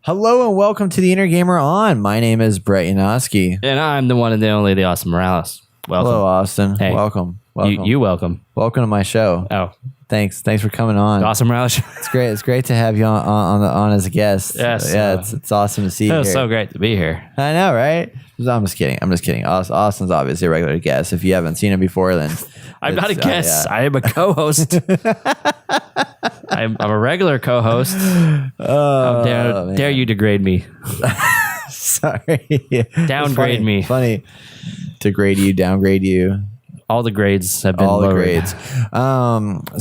Hello and welcome to the Inner Gamer On. My name is Brett Yanoski. And I'm the one and the only, the Austin Morales. Welcome. Hello, Austin. Hey. Welcome. You welcome. Welcome to my show. Oh, Thanks for coming on. the Austin Morales. It's great. It's great to have you on as a guest. Yes. Yeah, it's awesome to see you It was here. so great to be here. I know, right? I'm just kidding. Austin's obviously a regular guest. If you haven't seen him before, then I'm not a it's, guest. yeah. I am a co-host. I'm a regular co-host. How dare you degrade me? Sorry. Downgrade me. Funny to grade you, downgrade you. All the grades have been All the lowered. grades.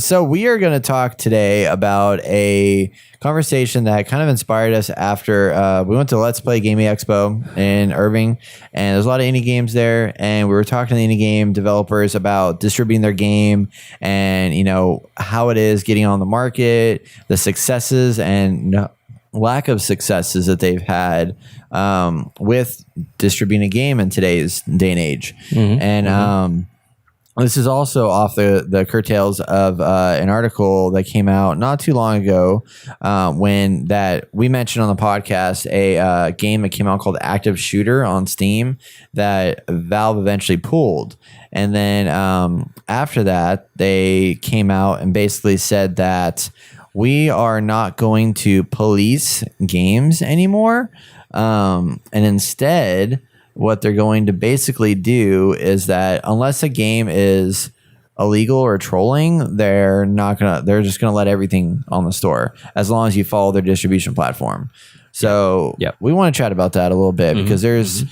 So we are going to talk today about a conversation that kind of inspired us after we went to Let's Play Gaming Expo in Irving, and there's a lot of indie games there, and we were talking to the indie game developers about distributing their game and, you know, how it is getting on the market, the successes and lack of successes that they've had with distributing a game in today's day and age. And this is also off the curtails of an article that came out not too long ago when that we mentioned on the podcast a game that came out called Active Shooter on Steam that Valve eventually pulled. And then after that, they came out and basically said that we are not going to police games anymore. And instead, what they're going to basically do is that unless a game is illegal or trolling, they're just gonna let everything on the store as long as you follow their distribution platform. So we want to chat about that a little bit because there's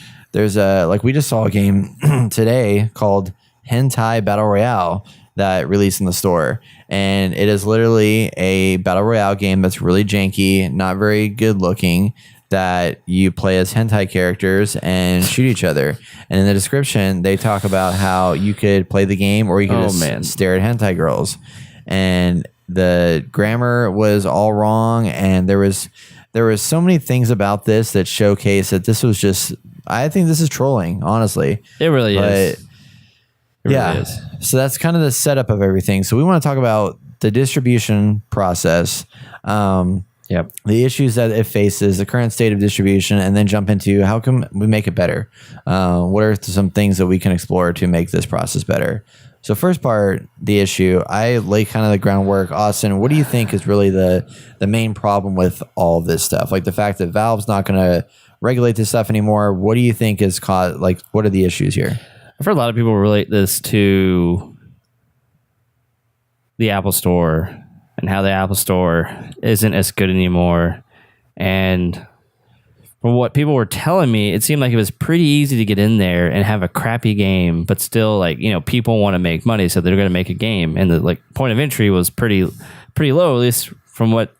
a, like, we just saw a game today called Hentai Battle Royale that released in the store, and it is literally a battle royale game that's really janky, not very good looking, that you play as hentai characters and shoot each other. And in the description, they talk about how you could play the game or you could stare at hentai girls. And the grammar was all wrong, and there was so many things about this that showcase that this was just, I think this is trolling, honestly. It really is. It really is. So that's kind of the setup of everything. So we want to talk about the distribution process. The issues that it faces, the current state of distribution, and then jump into how can we make it better? What are some things that we can explore to make this process better? So first part, the issue, I lay kind of the groundwork. Austin, what do you think is really the main problem with all this stuff? Like the fact that Valve's not going to regulate this stuff anymore. What do you think is caused? Like, what are the issues here? I've heard a lot of people relate this to the Apple Store and how the Apple Store isn't as good anymore. And from what people were telling me, it seemed like it was pretty easy to get in there and have a crappy game, but still, like, you know, people want to make money, so they're going to make a game. And the point of entry was pretty low, at least from what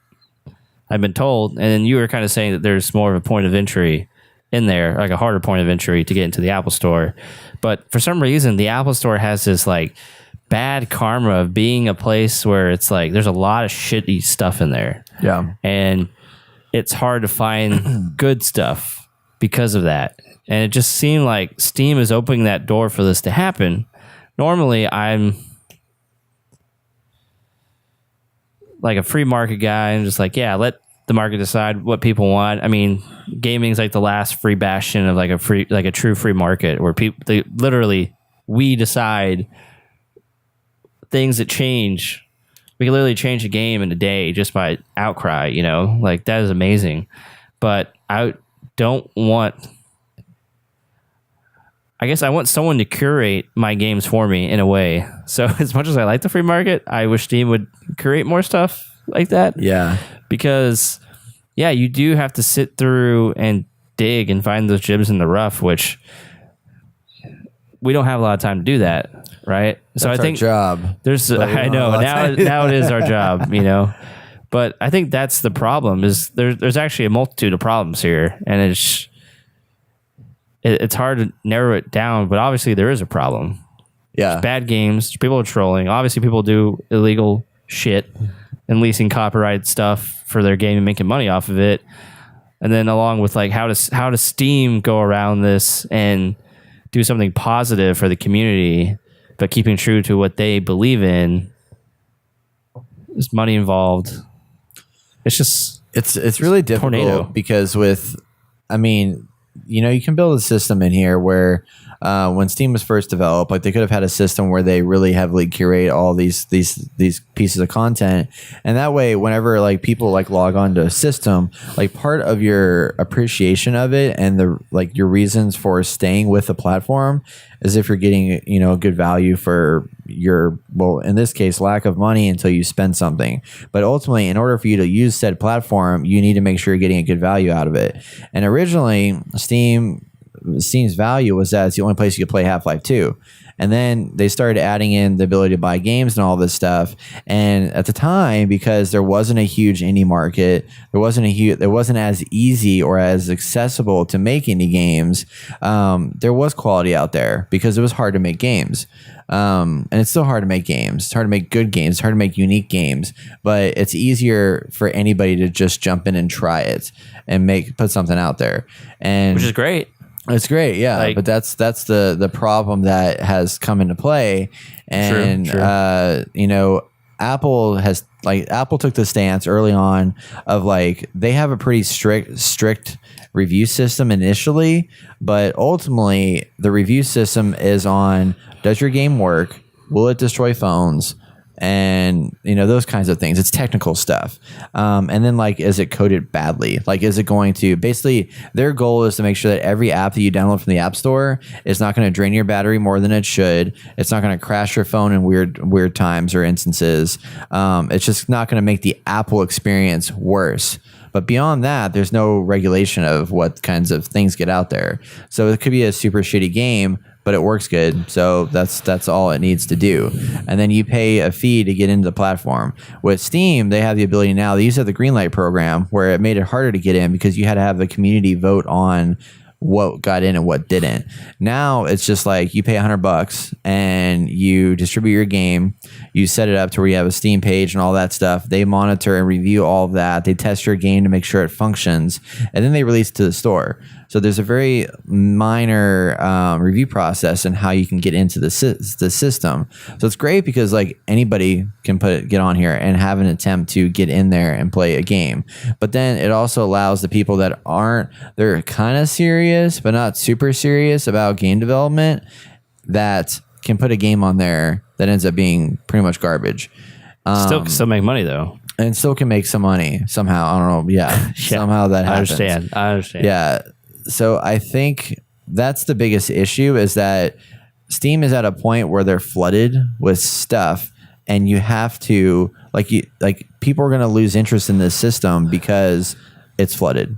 I've been told. And then you were kind of saying that there's more of a point of entry in there, like a harder point of entry to get into the Apple Store. But for some reason, the Apple Store has this like bad karma of being a place where it's like there's a lot of shitty stuff in there. Yeah. And it's hard to find good stuff because of that. And it just seemed like Steam is opening that door for this to happen. Normally, I'm like a free market guy. I'm just like, yeah, let the market decide what people want. I mean, gaming's like the last free bastion of like a true free market where we decide things that change. We can literally change a game in a day just by outcry, you know, like that is amazing. But I guess I want someone to curate my games for me in a way. So as much as I like the free market, I wish Steam would curate more stuff like that. Yeah. Because, yeah, you do have to sit through and dig and find those gems in the rough, which we don't have a lot of time to do that, right? So I think our job. I know now it is our job, you know. But I think that's the problem. Is there's actually a multitude of problems here, and it's hard to narrow it down. But obviously, there is a problem. Yeah, there's bad games. People are trolling. Obviously, people do illegal shit and leasing copyright stuff for their game and making money off of it. And then along with like how does Steam go around this and do something positive for the community, but keeping true to what they believe in? There's money involved. It's just It's really difficult tornado. because I mean, you can build a system in here where when Steam was first developed, like they could have had a system where they really heavily curate all these pieces of content, and that way, whenever like people like log on to a system, like part of your appreciation of it and your reasons for staying with the platform is if you're getting a good value for your, well, in this case, lack of money until you spend something. But ultimately, in order for you to use said platform, you need to make sure you're getting a good value out of it. And originally, Steam's value was that it's the only place you could play Half-Life 2. And then they started adding in the ability to buy games and all this stuff. And at the time, because there wasn't a huge indie market, there wasn't as easy or as accessible to make indie games. There was quality out there because it was hard to make games. And it's still hard to make games. It's hard to make good games. It's hard to make unique games. But it's easier for anybody to just jump in and try it and put something out there. And which is great. It's great, yeah, but that's the problem that has come into play, and True. Apple took the stance early on of like they have a pretty strict review system initially, but ultimately the review system is on, does your game work? Will it destroy phones? And those kinds of things. It's technical stuff, and then like, is it coded badly? Like, is it going to, basically their goal is to make sure that every app that you download from the App Store is not going to drain your battery more than it should. It's not going to crash your phone in weird times or instances. It's just not going to make the Apple experience worse. But beyond that, there's no regulation of what kinds of things get out there. So it could be a super shitty game, but it works good. So that's all it needs to do. And then you pay a fee to get into the platform. With Steam, they have the ability now. They used to have the Greenlight program where it made it harder to get in because you had to have the community vote on what got in and what didn't. Now it's just like you pay $100 and you distribute your game. You set it up to where you have a Steam page and all that stuff. They monitor and review all of that. They test your game to make sure it functions, and then they release it to the store. So there's a very minor review process in how you can get into the system. So it's great because like anybody can get on here and have an attempt to get in there and play a game. But then it also allows the people that they're kind of serious but not super serious about game development, that can put a game on there that ends up being pretty much garbage. Still make money though. And still can make some money somehow. I don't know. Yeah. Somehow that happens. I understand. Yeah. So I think that's the biggest issue, is that Steam is at a point where they're flooded with stuff, and you have to people are going to lose interest in this system because it's flooded.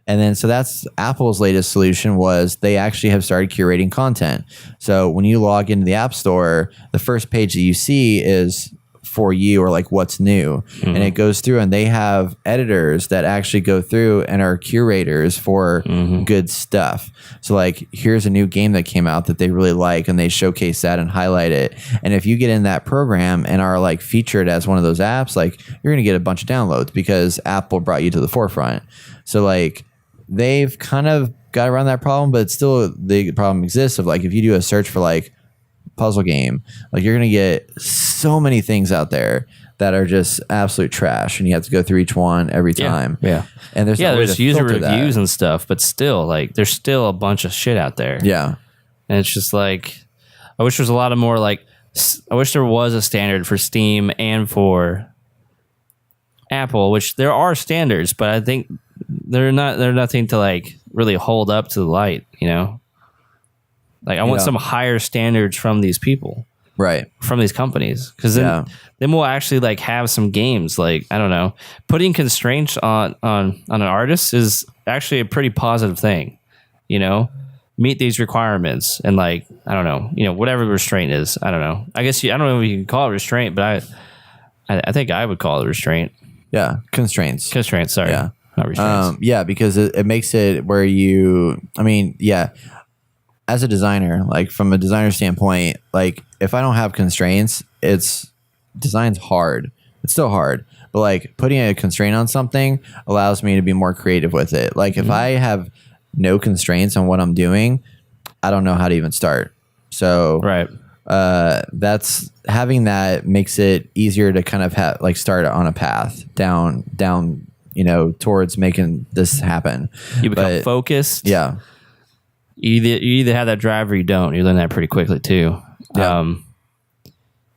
And then so that's Apple's latest solution, was they actually have started curating content. So when you log into the App Store, the first page that you see is for you, or like what's new, and it goes through, and they have editors that actually go through and are curators for good stuff. So like, here's a new game that came out that they really like, and they showcase that and highlight it. And if you get in that program and are like featured as one of those apps, like you're gonna get a bunch of downloads because Apple brought you to the forefront. So like, they've kind of got around that problem, but still the problem exists of like, if you do a search for like puzzle game, like you're gonna get so many things out there that are just absolute trash, and you have to go through each one every time. And there's user reviews and stuff, but still, like, there's still a bunch of shit out there. And it's just like, I wish there's a lot of more, like, I wish there was a standard for Steam and for Apple, which there are standards, but I think they're nothing to like really hold up to the light, Like, I want some higher standards from these people, right? From these companies, because then we'll actually like have some games. Like, I don't know, putting constraints on an artist is actually a pretty positive thing. Meet these requirements, and like, I don't know, whatever restraint is. I don't know. I guess I don't know if you can call it restraint, but I think I would call it restraint. Yeah, constraints. Sorry, yeah, not restraints. Because it makes it where as a designer, like from a designer standpoint, like if I don't have constraints, design's hard. It's still hard, but like putting a constraint on something allows me to be more creative with it. Like if I have no constraints on what I'm doing, I don't know how to even start. So right. That's having that makes it easier to kind of start on a path down towards making this happen. You become focused. Yeah. You either have that drive or you don't. You learn that pretty quickly too. Yeah.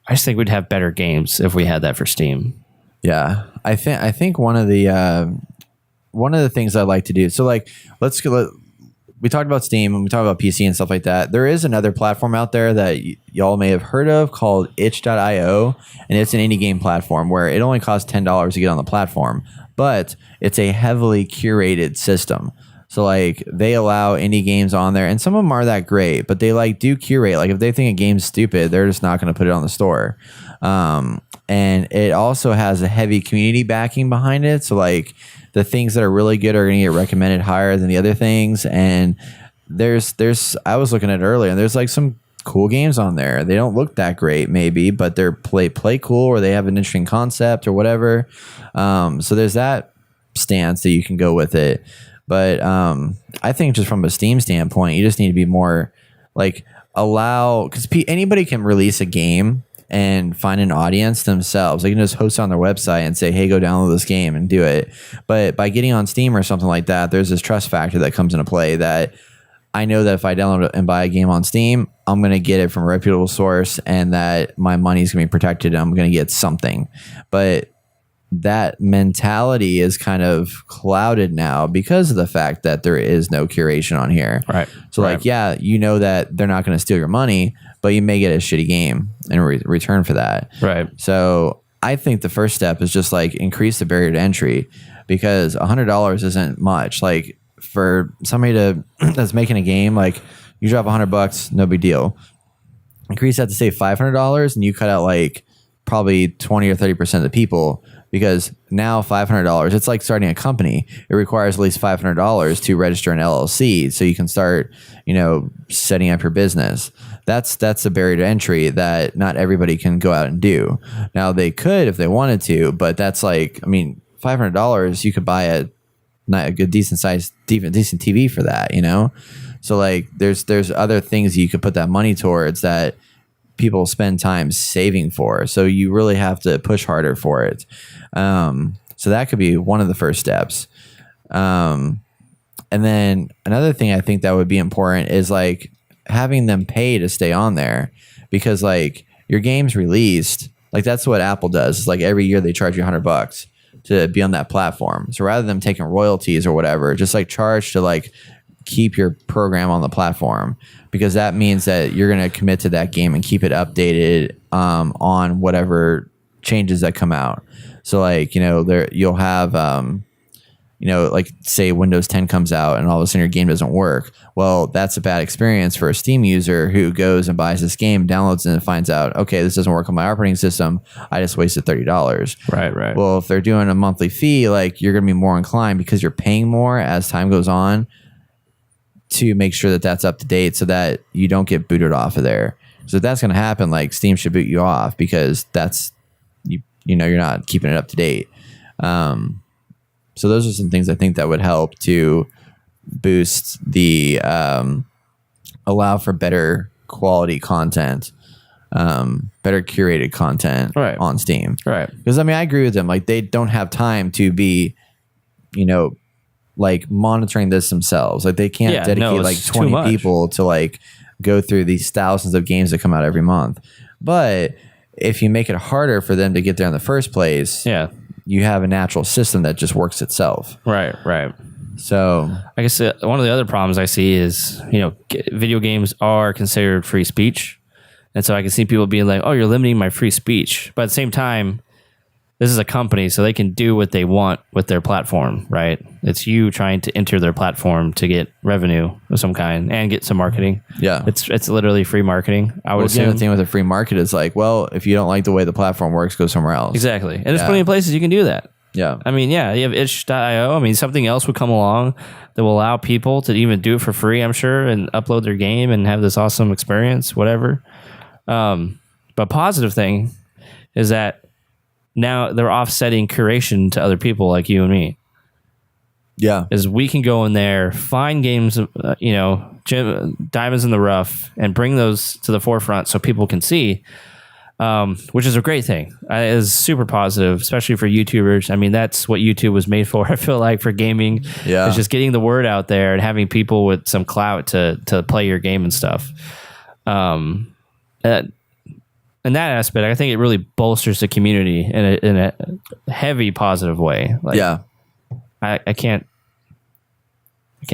I just think we'd have better games if we had that for Steam. Yeah. I think one of the things I like to do. So like, we talked about Steam and we talked about PC and stuff like that. There is another platform out there that y'all may have heard of called itch.io, and it's an indie game platform where it only costs $10 to get on the platform, but it's a heavily curated system. So like they allow indie games on there, and some of them are that great, but they like do curate. Like if they think a game's stupid, they're just not going to put it on the store. And it also has a heavy community backing behind it. So like the things that are really good are going to get recommended higher than the other things. And there's I was looking at it earlier, and there's like some cool games on there. They don't look that great maybe, but they're play cool, or they have an interesting concept or whatever. So there's that stance that you can go with it. But I think just from a Steam standpoint, you just need to be more like because anybody can release a game and find an audience themselves. They can just host it on their website and say, hey, go download this game and do it. But by getting on Steam or something like that, there's this trust factor that comes into play that I know that if I download and buy a game on Steam, I'm going to get it from a reputable source, and that my money's going to be protected and I'm going to get something. But that mentality is kind of clouded now because of the fact that there is no curation on here. Right. So like, yeah, that they're not going to steal your money, but you may get a shitty game in return for that. Right. So I think the first step is just like increase the barrier to entry, because $100 isn't much. Like for somebody that's making a game, like you drop $100, no big deal. Increase that to say $500, and you cut out like probably 20 or 30% of the people. Because now $500, it's like starting a company. It requires at least $500 to register an LLC so you can start, setting up your business. That's a barrier to entry that not everybody can go out and do. Now they could if they wanted to, but that's like, $500 you could buy a good decent TV for that, So like there's other things you could put that money towards that people spend time saving for. So you really have to push harder for it. So that could be one of the first steps. And then another thing I think that would be important is like having them pay to stay on there, because like your game's released, like that's what Apple does. It's like every year they charge you $100 to be on that platform. So rather than taking royalties or whatever, just like charge to like keep your program on the platform, because that means that you're going to commit to that game and keep it updated on whatever changes that come out. So like, you'll have, like say Windows 10 comes out and all of a sudden your game doesn't work. Well, that's a bad experience for a Steam user who goes and buys this game, downloads it, and finds out, okay, this doesn't work on my operating system. I just wasted $30. Right. Well, if they're doing a monthly fee, like you're going to be more inclined, because you're paying more as time goes on, to make sure that that's up to date so that you don't get booted off of there. So if that's going to happen, like Steam should boot you off, because that's, you're not keeping it up to date. So those are some things I think that would help to boost the, allow for better quality content, better curated content on Steam. Right. Because I agree with them. Like they don't have time to be, like monitoring this themselves. Like they can't dedicate like 20 people to like go through these thousands of games that come out every month. But if you make it harder for them to get there in the first place, you have a natural system that just works itself. Right. So I guess one of the other problems I see is, video games are considered free speech. And so I can see people being like, oh, you're limiting my free speech. But at the same time, this is a company, so they can do what they want with their platform, right? It's you trying to enter their platform to get revenue of some kind and get some marketing. Yeah. It's literally free marketing, I would assume. The thing with a free market is like, well, if you don't like the way the platform works, go somewhere else. Exactly. And there's plenty of places you can do that. Yeah. You have itch.io. Something else would come along that will allow people to even do it for free, I'm sure, and upload their game and have this awesome experience, whatever. But positive thing is that now they're offsetting curation to other people like you and me. Yeah. Is we can go in there, find games, diamonds in the rough, and bring those to the forefront so people can see. which is a great thing. It's super positive, especially for YouTubers. I mean, that's what YouTube was made for. I feel like for gaming, it's just getting the word out there and having people with some clout to play your game and stuff. In that aspect, I think it really bolsters the community in a heavy positive way. Like, I can't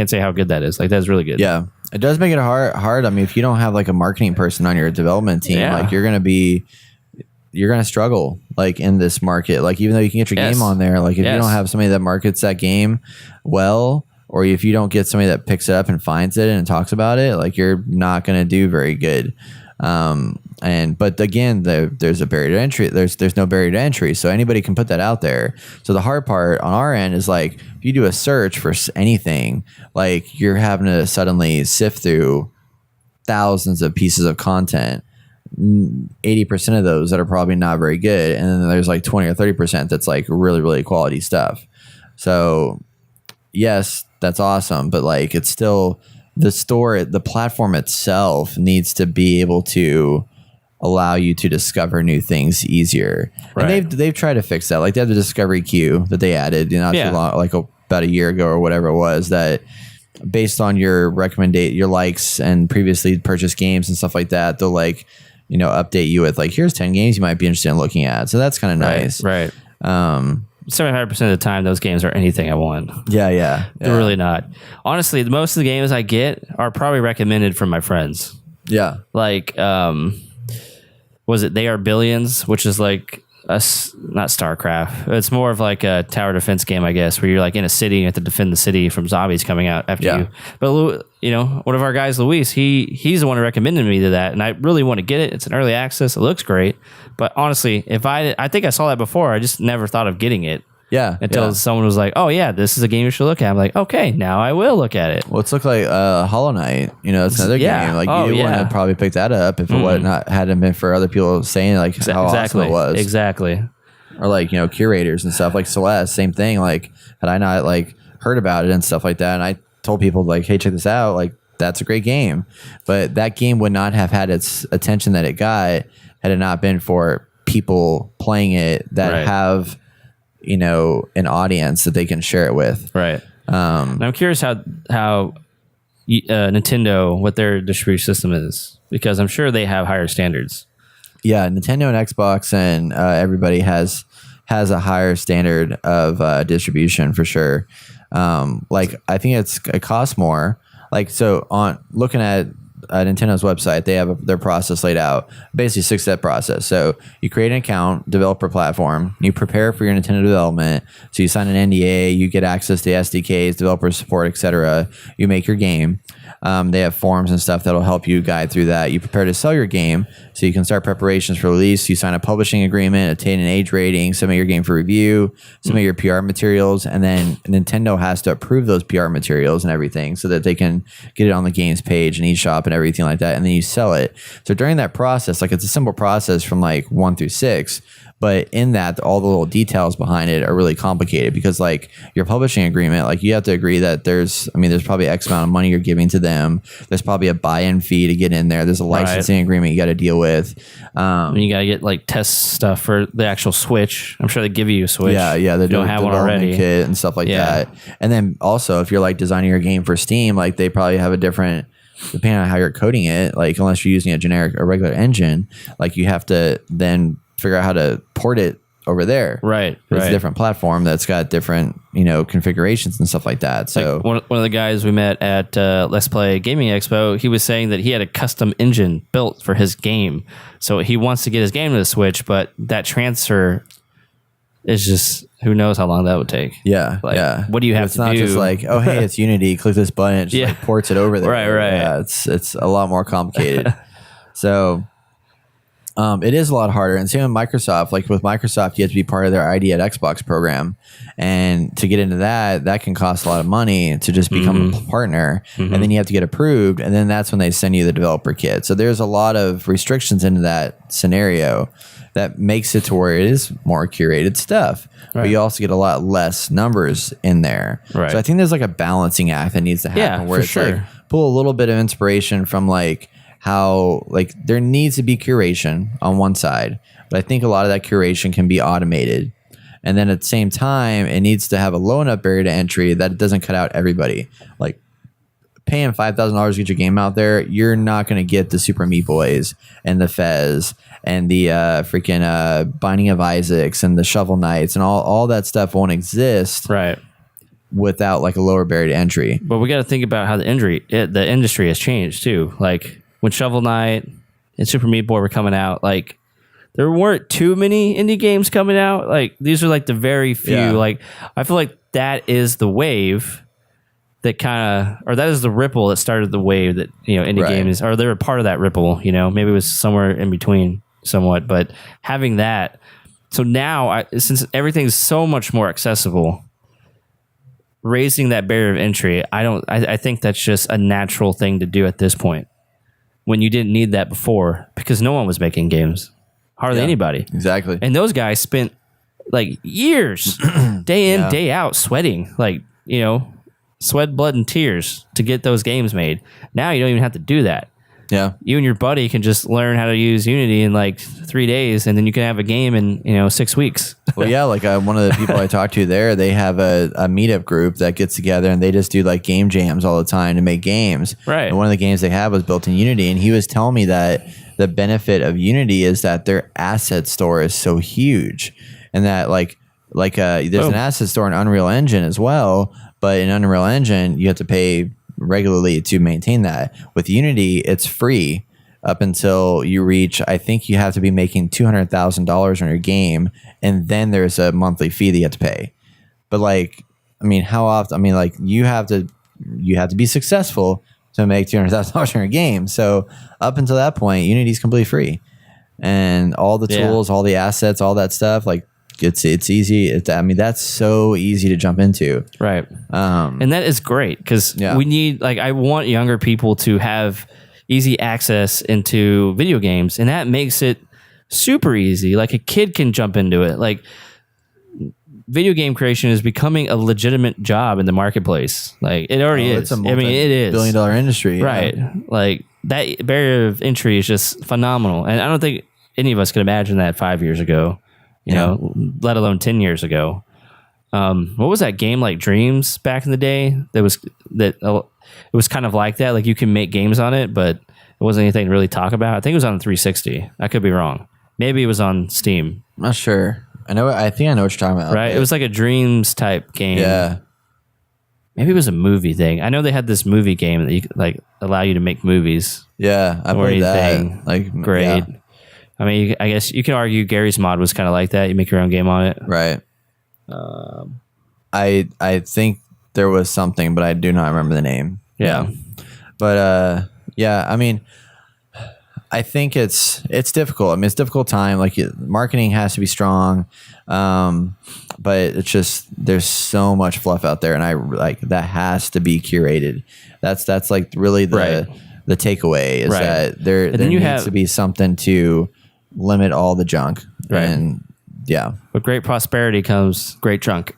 say how good that is. Like, that's really good. Yeah, it does make it hard. I mean, if you don't have like a marketing person on your development team, like you're gonna struggle like in this market. Like, even though you can get your game on there, like if you don't have somebody that markets that game well, or if you don't get somebody that picks it up and finds it and talks about it, like you're not gonna do very good. But again, there's a barrier to entry. There's no barrier to entry, so anybody can put that out there. So the hard part on our end is like, if you do a search for anything, like you're having to suddenly sift through thousands of pieces of content, 80% of those that are probably not very good, and then there's like 20 or 30% that's like really, really quality stuff. So yes, that's awesome, but like it's still the platform itself needs to be able to allow you to discover new things easier. Right. And they've tried to fix that. Like they have the discovery queue that they added too long, like about a year ago or whatever it was, that based on your your likes and previously purchased games and stuff like that, they'll like, update you with like, here's 10 games you might be interested in looking at. So that's kind of nice. Right. 75% of the time, those games are anything I want. Yeah. They're really not. Honestly, most of the games I get are probably recommended from my friends. Yeah. Like, was it They Are Billions, which is like not StarCraft. It's more of like a tower defense game, I guess, where you're like in a city and you have to defend the city from zombies coming out after you. But one of our guys, Luis, he's the one who recommended me to that, and I really want to get it. It's an early access. It looks great, but honestly, I think I saw that before. I just never thought of getting it. Yeah. Until someone was like, "Oh yeah, this is a game you should look at." I'm like, "Okay, now I will look at it." Well, it's look like Hollow Knight. It's another game. Like you want to probably pick that up if it hadn't been for other people saying like how awesome it was. Exactly. Or like curators and stuff like Celeste, same thing. Like had I not like heard about it and stuff like that, and I told people like, "Hey, check this out. Like that's a great game," but that game would not have had its attention that it got had it not been for people playing it that have an audience that they can share it with. Right. And I'm curious how Nintendo, what their distribution system is, because I'm sure they have higher standards. Yeah, Nintendo and Xbox and everybody has a higher standard of distribution for sure. Like I think it costs more. Like so on looking at Nintendo's website, they have their process laid out, basically 6-step process. So you create an account, develop a platform, you prepare for your Nintendo development. So you sign an NDA, you get access to SDKs, developer support, etc. You make your game. They have forums and stuff that'll help you guide through that. You prepare to sell your game, so you can start preparations for release. You sign a publishing agreement, attain an age rating, submit your game for review, submit your PR materials, and then Nintendo has to approve those PR materials and everything so that they can get it on the games page and eShop and everything like that, and then you sell it. So during that process, like it's a simple process from like 1 through 6. But in that, all the little details behind it are really complicated because, like, your publishing agreement, like, you have to agree that there's probably X amount of money you're giving to them. There's probably a buy-in fee to get in there. There's a licensing agreement you got to deal with. And you got to get, like, test stuff for the actual Switch. I'm sure they give you a Switch. Yeah, they don't have one already. Kit and stuff like that. And then also, if you're, like, designing your game for Steam, like, they probably have a different... depending on how you're coding it, like, unless you're using a regular engine, like, you have to then figure out how to port it over there. Right. It's a different platform that's got different, configurations and stuff like that. So like one of the guys we met at Let's Play Gaming Expo, he was saying that he had a custom engine built for his game. So he wants to get his game to the Switch, but that transfer is just, who knows how long that would take. Yeah. What do you have to do? It's not just like, oh, hey, it's Unity. Click this button. It just like ports it over there. Right. Yeah, it's a lot more complicated. So... it is a lot harder. And same with Microsoft. Like with Microsoft, you have to be part of their ID at Xbox program. And to get into that can cost a lot of money to just become a partner. And then you have to get approved. And then that's when they send you the developer kit. So there's a lot of restrictions into that scenario that makes it to where it is more curated stuff. Right. But you also get a lot less numbers in there. Right. So I think there's like a balancing act that needs to happen where it's like pull a little bit of inspiration from like how like there needs to be curation on one side, but I think a lot of that curation can be automated. And then at the same time, it needs to have a low enough barrier to entry that it doesn't cut out everybody. Like paying $5,000 to get your game out there, you're not going to get the Super Meat Boys and the Fez and the freaking Binding of Isaacs and the Shovel Knights and all that stuff won't exist Right. without like a lower barrier to entry. But we got to think about how the industry has changed too. Like when Shovel Knight and Super Meat Boy were coming out, like there weren't too many indie games coming out. Like these are like the very few. Yeah. Like I feel like that is the wave that kind of, or that is the ripple that started the wave that, you know, indie Right. games, or they were part of that ripple, you know, maybe it was somewhere in between somewhat, but having that. So now, since everything's so much more accessible, raising that barrier of entry, I think that's just a natural thing to do at this point when you didn't need that before because no one was making games. Hardly Yeah. anybody. Exactly. And those guys spent like years, day in, Yeah. day out, sweating, like, you know, sweat, blood, and tears to get those games made. Now you don't even have to do that. Yeah. You and your buddy can just learn how to use Unity in like 3 days, and then you can have a game in, you know, 6 weeks. Well, yeah, like one of the people I talked to there, they have a meetup group that gets together and they just do like game jams all the time to make games. Right. And one of the games they have was built in Unity, and he was telling me that the benefit of Unity is that their asset store is so huge, and that there's Boom. an asset store in Unreal Engine as well, but in Unreal Engine you have to pay regularly to maintain that. With Unity, it's free up until you reach, I think you have to be making $200,000 on your game, and then there's a monthly fee that you have to pay. But like, I mean, how often? I mean, like you have to be successful to make $200,000 on your game. So up until that point, Unity's completely free, and all the Yeah. tools, all the assets, all that stuff, like it's easy. I mean, that's so easy to jump into. Right. And that is great because Yeah. we need, like, I want younger people to have easy access into video games, and that makes it super easy. Like a kid can jump into it. Like video game creation is becoming a legitimate job in the marketplace. Like it already is. It's a It is multi-billion-dollar industry. yeah. right. Like that barrier of entry is just phenomenal, and I don't think any of us could imagine that 5 years ago. You know, let alone 10 years ago. What was that game like Dreams back in the day? It was kind of like that. Like you can make games on it, but it wasn't anything to really talk about. I think it was on 360. I could be wrong. Maybe it was on Steam. I'm not sure. I think I know what you're talking about. Right? It was like a Dreams type game. Yeah. Maybe it was a movie thing. I know they had this movie game that you could, like, allow you to make movies. Yeah. I Or played anything. that. Like Great. yeah, I mean, I guess you can argue Gary's Mod was kind of like that. You make your own game on it. right. I think there was something, but I do not remember the name. Yeah. But yeah, I mean, I think it's difficult. I mean, it's a difficult time. Like marketing has to be strong, but it's just there's so much fluff out there, and I like that has to be curated. That's like really the takeaway is Right. that there then you needs have- to be something to limit all the junk. Right. And yeah, With great prosperity comes great junk.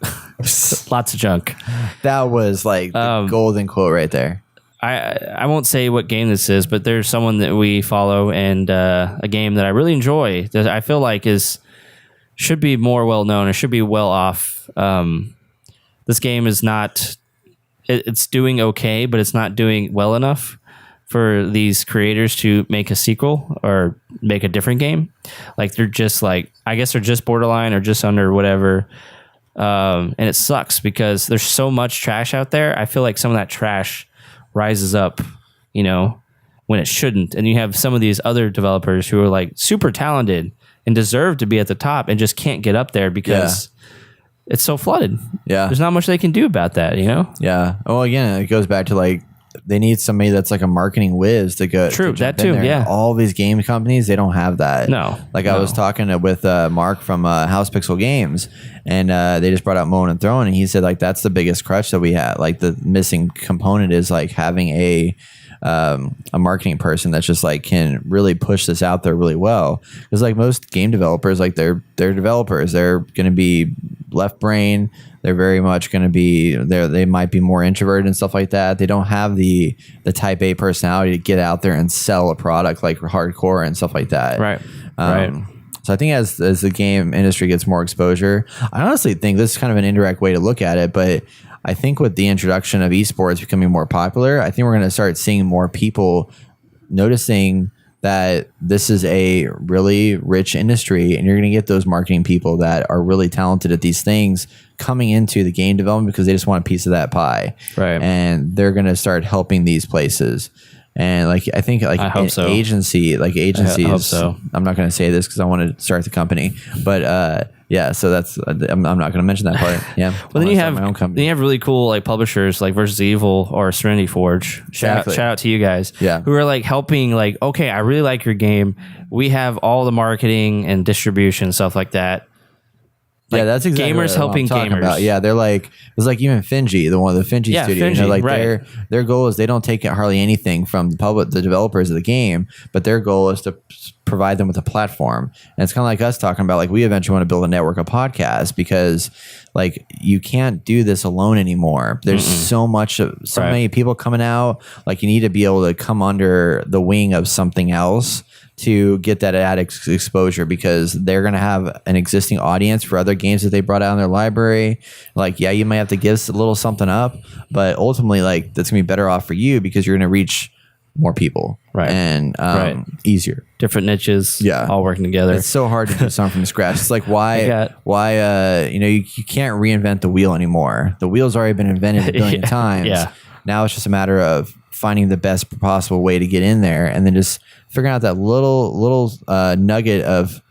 Lots of junk. that was like the golden quote right there. I won't say what game this is, but there's someone that we follow, and a game that I really enjoy that I feel like should be more well known or should be well off. This game is not. It's doing okay, but it's not doing well enough for these creators to make a sequel or make a different game. Like they're just like, I guess they're just borderline or just under whatever. And it sucks because there's so much trash out there. I feel like some of that trash rises up, you know, when it shouldn't. And you have some of these other developers who are like super talented and deserve to be at the top and just can't get up there because it's so flooded. Yeah. There's not much they can do about that, you know? Yeah. Well, again, it goes back to like they need somebody that's like a marketing whiz to go. True, to jump that in too, there. yeah. All these game companies, they don't have that. No, Like I was talking with Mark from House Pixel Games, and they just brought out Moan and Throne, and he said like that's the biggest crutch that we had. Like the missing component is like having a marketing person that's just like can really push this out there really well. Because like most game developers, like they're developers, they're going to be left brain. They're very much going to be there. They might be more introverted and stuff like that. They don't have the type A personality to get out there and sell a product like hardcore and stuff like that. Right. So I think as the game industry gets more exposure, I honestly think this is kind of an indirect way to look at it, but I think with the introduction of esports becoming more popular, I think we're going to start seeing more people noticing that this is a really rich industry, and you're going to get those marketing people that are really talented at these things coming into the game development because they just want a piece of that pie. Right. And they're going to start helping these places. And like I think like I hope so. agencies. I hope so. I'm not going to say this because I want to start the company, but yeah. So that's I'm not going to mention that part. Yeah. Well, then you have my own company. then you have really cool like publishers like Versus Evil or Serenity Forge. Shout out to you guys. Yeah. Who are like helping. Like, okay, I really like your game. We have all the marketing and distribution stuff like that. Yeah, that's exactly gamers what helping I'm talking gamers. about. Yeah, they're like it's like even Finji, the Finji Yeah, studio. Finji, Like right. their goal is they don't take hardly anything from the developers of the game, but their goal is to provide them with a platform. And it's kind of like us talking about like we eventually want to build a network of podcasts because like you can't do this alone anymore. There's so many people coming out. Like you need to be able to come under the wing of something else to get that added exposure because they're going to have an existing audience for other games that they brought out in their library. Like, yeah, you might have to give a little something up, but ultimately, like, that's going to be better off for you because you're going to reach more people. Right. And easier. Different niches. Yeah. All working together. It's so hard to do something from scratch. It's like why you can't reinvent the wheel anymore. The wheel's already been invented a billion times. Yeah. Now it's just a matter of finding the best possible way to get in there and then just figuring out that little nugget of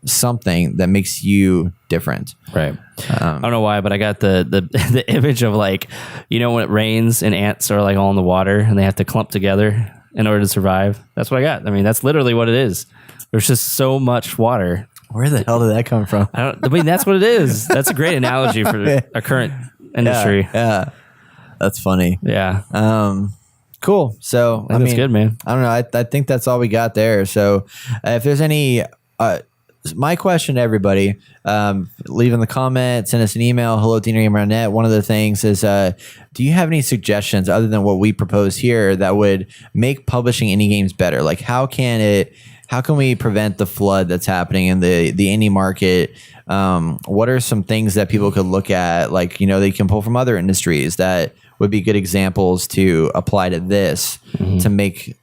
something that makes you different. Right. I don't know why, but I got the image of like, you know, when it rains and ants are like all in the water and they have to clump together in order to survive. That's what I got. I mean, that's literally what it is. There's just so much water. Where the hell did that come from? I mean, that's what it is. That's a great analogy for our current industry. Yeah. That's funny. Yeah. Cool. So That's good, man. I don't know. I think that's all we got there. So if there's any, my question to everybody, leave in the comments, send us an email, hello@dnrgamer.net. One of the things is, do you have any suggestions other than what we propose here that would make publishing indie games better? Like how can we prevent the flood that's happening in the indie market? What are some things that people could look at? Like, you know, they can pull from other industries that would be good examples to apply to this to make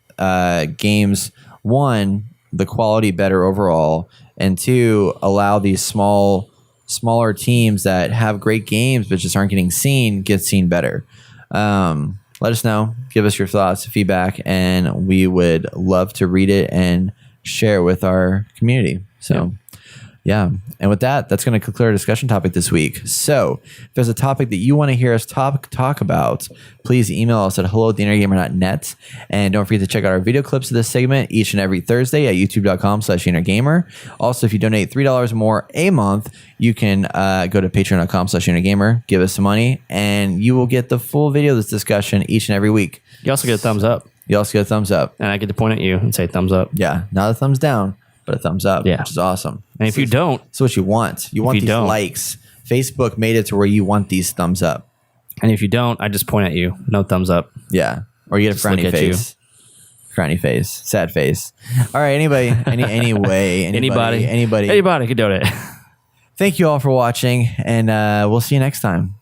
games, one, the quality better overall, and two, allow these smaller teams that have great games but just aren't getting seen get seen better. Let us know. Give us your thoughts, feedback, and we would love to read it and share with our community. So yeah. And with that, that's going to conclude our discussion topic this week. So if there's a topic that you want to hear us talk about, please email us at hello@dnrgamer.net. And don't forget to check out our video clips of this segment each and every Thursday at youtube.com/dnrgamer. Also, if you donate $3 or more a month, you can go to patreon.com/dnrgamer, give us some money, and you will get the full video of this discussion each and every week. You also get a thumbs up. You also get a thumbs up. And I get to point at you and say thumbs up. Yeah. Not a thumbs down, but a thumbs up, Yeah. which is awesome. And if you don't, That's what you want. You want you these don't- likes. Facebook made it to where you want these thumbs up. I just point at you. No thumbs up. Yeah. Or you get a Just look frowny at face. Frowny face. Sad face. All right. Anybody Anybody can donate. Thank you all for watching, and we'll see you next time.